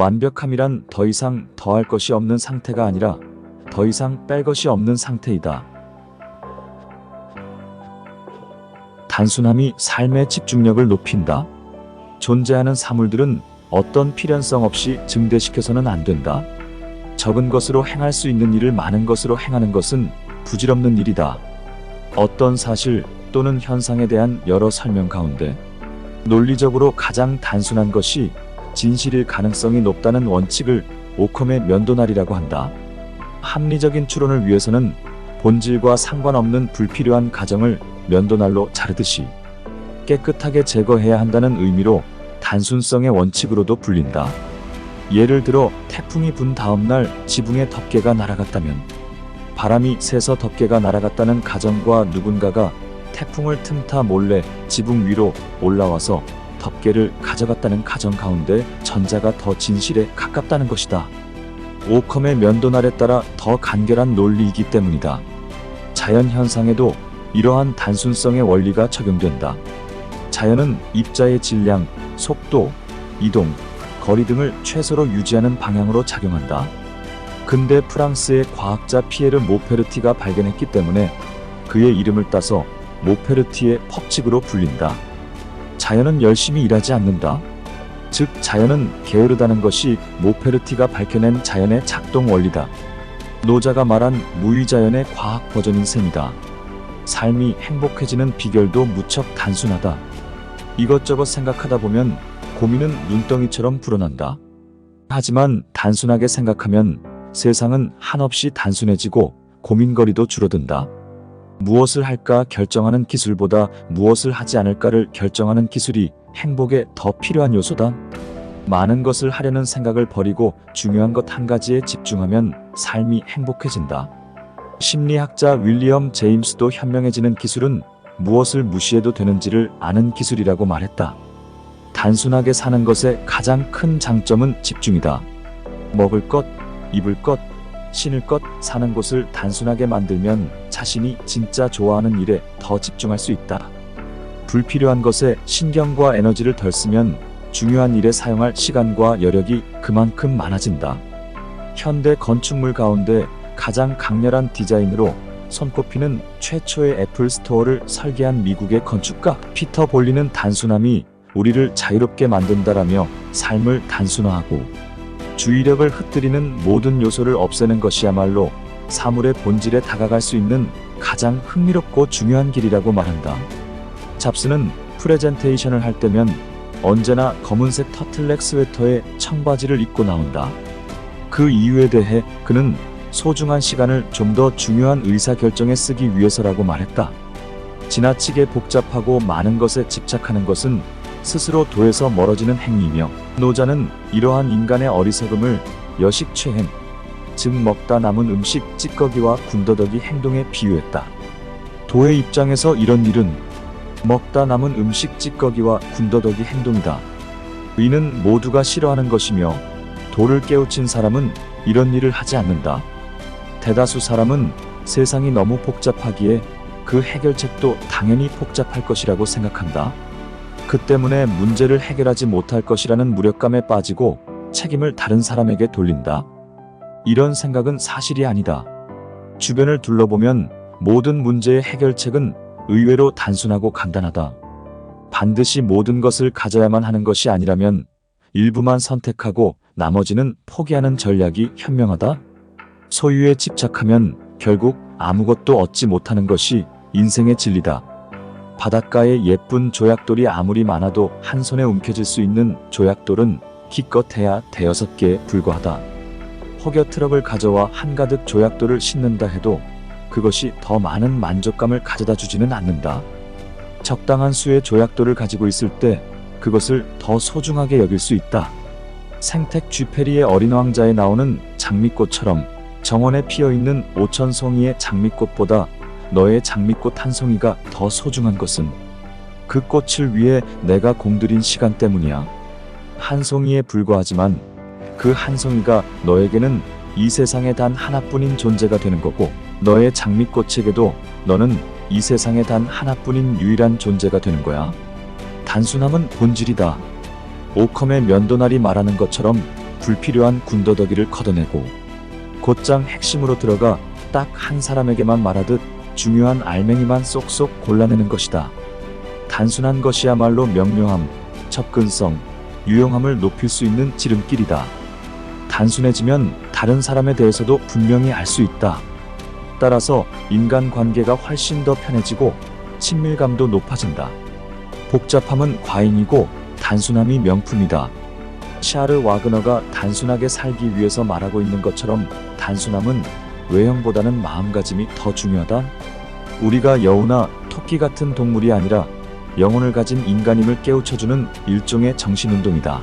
완벽함이란 더 이상 더할 것이 없는 상태가 아니라 더 이상 뺄 것이 없는 상태이다. 단순함이 삶의 집중력을 높인다. 존재하는 사물들은 어떤 필연성 없이 증대시켜서는 안 된다. 적은 것으로 행할 수 있는 일을 많은 것으로 행하는 것은 부질없는 일이다. 어떤 사실 또는 현상에 대한 여러 설명 가운데 논리적으로 가장 단순한 것이 진실일 가능성이 높다는 원칙을 오컴의 면도날이라고 한다. 합리적인 추론을 위해서는 본질과 상관없는 불필요한 가정을 면도날로 자르듯이 깨끗하게 제거해야 한다는 의미로 단순성의 원칙으로도 불린다. 예를 들어 태풍이 분 다음날 지붕에 덮개가 날아갔다면 바람이 세서 덮개가 날아갔다는 가정과 누군가가 태풍을 틈타 몰래 지붕 위로 올라와서 덮개를 가져갔다는 가정 가운데 전자가 더 진실에 가깝다는 것이다. 오컴의 면도날에 따라 더 간결한 논리이기 때문이다. 자연 현상에도 이러한 단순성의 원리가 적용된다. 자연은 입자의 질량, 속도, 이동, 거리 등을 최소로 유지하는 방향으로 작용한다. 근대 프랑스의 과학자 피에르 모페르티가 발견했기 때문에 그의 이름을 따서 모페르티의 법칙으로 불린다. 자연은 열심히 일하지 않는다. 즉 자연은 게으르다는 것이 모페르티가 밝혀낸 자연의 작동 원리다. 노자가 말한 무의자연의 과학 버전인 셈이다. 삶이 행복해지는 비결도 무척 단순하다. 이것저것 생각하다 보면 고민은 눈덩이처럼 불어난다. 하지만 단순하게 생각하면 세상은 한없이 단순해지고 고민거리도 줄어든다. 무엇을 할까 결정하는 기술보다 무엇을 하지 않을까를 결정하는 기술이 행복에 더 필요한 요소다. 많은 것을 하려는 생각을 버리고 중요한 것 한 가지에 집중하면 삶이 행복해진다. 심리학자 윌리엄 제임스도 현명해지는 기술은 무엇을 무시해도 되는지를 아는 기술이라고 말했다. 단순하게 사는 것의 가장 큰 장점은 집중이다. 먹을 것, 입을 것, 신을 것, 사는 곳을 단순하게 만들면 자신이 진짜 좋아하는 일에 더 집중할 수 있다. 불필요한 것에 신경과 에너지를 덜 쓰면 중요한 일에 사용할 시간과 여력이 그만큼 많아진다. 현대 건축물 가운데 가장 강렬한 디자인으로 손꼽히는 최초의 애플 스토어를 설계한 미국의 건축가 피터 볼리는 단순함이 우리를 자유롭게 만든다라며 삶을 단순화하고 주의력을 흩뜨리는 모든 요소를 없애는 것이야말로 사물의 본질에 다가갈 수 있는 가장 흥미롭고 중요한 길이라고 말한다. 잡스는 프레젠테이션을 할 때면 언제나 검은색 터틀넥 스웨터에 청바지를 입고 나온다. 그 이유에 대해 그는 소중한 시간을 좀 더 중요한 의사결정에 쓰기 위해서라고 말했다. 지나치게 복잡하고 많은 것에 집착하는 것은 스스로 도에서 멀어지는 행위이며 노자는 이러한 인간의 어리석음을 여식최행, 즉 먹다 남은 음식 찌꺼기와 군더더기 행동에 비유했다. 도의 입장에서 이런 일은 먹다 남은 음식 찌꺼기와 군더더기 행동이다. 이는 모두가 싫어하는 것이며 도를 깨우친 사람은 이런 일을 하지 않는다. 대다수 사람은 세상이 너무 복잡하기에 그 해결책도 당연히 복잡할 것이라고 생각한다. 그 때문에 문제를 해결하지 못할 것이라는 무력감에 빠지고 책임을 다른 사람에게 돌린다. 이런 생각은 사실이 아니다. 주변을 둘러보면 모든 문제의 해결책은 의외로 단순하고 간단하다. 반드시 모든 것을 가져야만 하는 것이 아니라면 일부만 선택하고 나머지는 포기하는 전략이 현명하다. 소유에 집착하면 결국 아무것도 얻지 못하는 것이 인생의 진리다. 바닷가에 예쁜 조약돌이 아무리 많아도 한 손에 움켜질 수 있는 조약돌은 기껏해야 5개에 불과하다. 혹여 트럭을 가져와 한가득 조약돌을 싣는다 해도 그것이 더 많은 만족감을 가져다 주지는 않는다. 적당한 수의 조약돌을 가지고 있을 때 그것을 더 소중하게 여길 수 있다. 생텍 쥐페리의 어린 왕자에 나오는 장미꽃처럼 정원에 피어있는 5,000송이의 장미꽃보다 너의 장미꽃 한 송이가 더 소중한 것은 그 꽃을 위해 내가 공들인 시간 때문이야. 한 송이에 불과하지만 그 한 송이가 너에게는 이 세상에 단 하나뿐인 존재가 되는 거고 너의 장미꽃에게도 너는 이 세상에 단 하나뿐인 유일한 존재가 되는 거야. 단순함은 본질이다. 오컴의 면도날이 말하는 것처럼 불필요한 군더더기를 걷어내고 곧장 핵심으로 들어가 딱 한 사람에게만 말하듯 중요한 알맹이만 쏙쏙 골라내는 것이다. 단순한 것이야말로 명료함, 접근성, 유용함을 높일 수 있는 지름길이다. 단순해지면 다른 사람에 대해서도 분명히 알 수 있다. 따라서 인간관계가 훨씬 더 편해지고 친밀감도 높아진다. 복잡함은 과잉이고 단순함이 명품이다. 샤르 와그너가 단순하게 살기 위해서 말하고 있는 것처럼 단순함은 외형보다는 마음가짐이 더 중요하다. 우리가 여우나 토끼 같은 동물이 아니라 영혼을 가진 인간임을 깨우쳐주는 일종의 정신운동이다.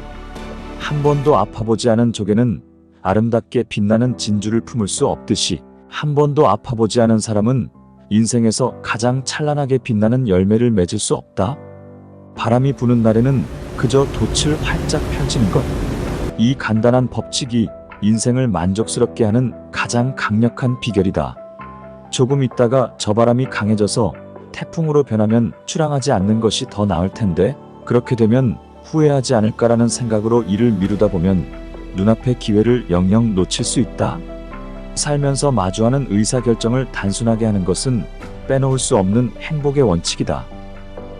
한 번도 아파보지 않은 조개는 아름답게 빛나는 진주를 품을 수 없듯이 한 번도 아파보지 않은 사람은 인생에서 가장 찬란하게 빛나는 열매를 맺을 수 없다. 바람이 부는 날에는 그저 돛을 활짝 펼치는 것. 이 간단한 법칙이 인생을 만족스럽게 하는 가장 강력한 비결이다. 조금 있다가 저 바람이 강해져서 태풍으로 변하면 출항하지 않는 것이 더 나을 텐데 그렇게 되면 후회하지 않을까라는 생각으로 일을 미루다 보면 눈앞의 기회를 영영 놓칠 수 있다. 살면서 마주하는 의사결정을 단순하게 하는 것은 빼놓을 수 없는 행복의 원칙이다.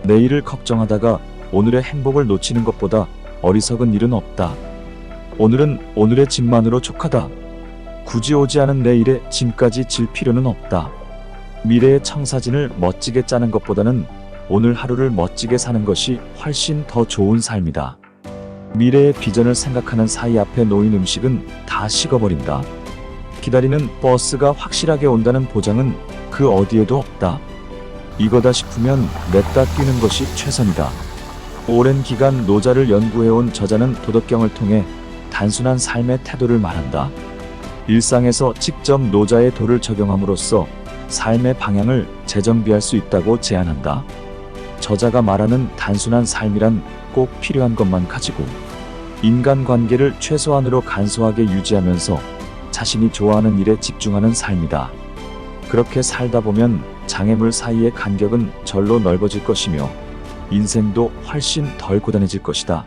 내일을 걱정하다가 오늘의 행복을 놓치는 것보다 어리석은 일은 없다. 오늘은 오늘의 짐만으로 족하다. 굳이 오지 않은 내일의 짐까지 질 필요는 없다. 미래의 청사진을 멋지게 짜는 것보다는 오늘 하루를 멋지게 사는 것이 훨씬 더 좋은 삶이다. 미래의 비전을 생각하는 사이 앞에 놓인 음식은 다 식어버린다. 기다리는 버스가 확실하게 온다는 보장은 그 어디에도 없다. 이거다 싶으면 냅다 뛰는 것이 최선이다. 오랜 기간 노자를 연구해온 저자는 도덕경을 통해 단순한 삶의 태도를 말한다. 일상에서 직접 노자의 도를 적용함으로써 삶의 방향을 재정비할 수 있다고 제안한다. 저자가 말하는 단순한 삶이란 꼭 필요한 것만 가지고 인간관계를 최소한으로 간소하게 유지하면서 자신이 좋아하는 일에 집중하는 삶이다. 그렇게 살다 보면 장애물 사이의 간격은 절로 넓어질 것이며 인생도 훨씬 덜 고단해질 것이다.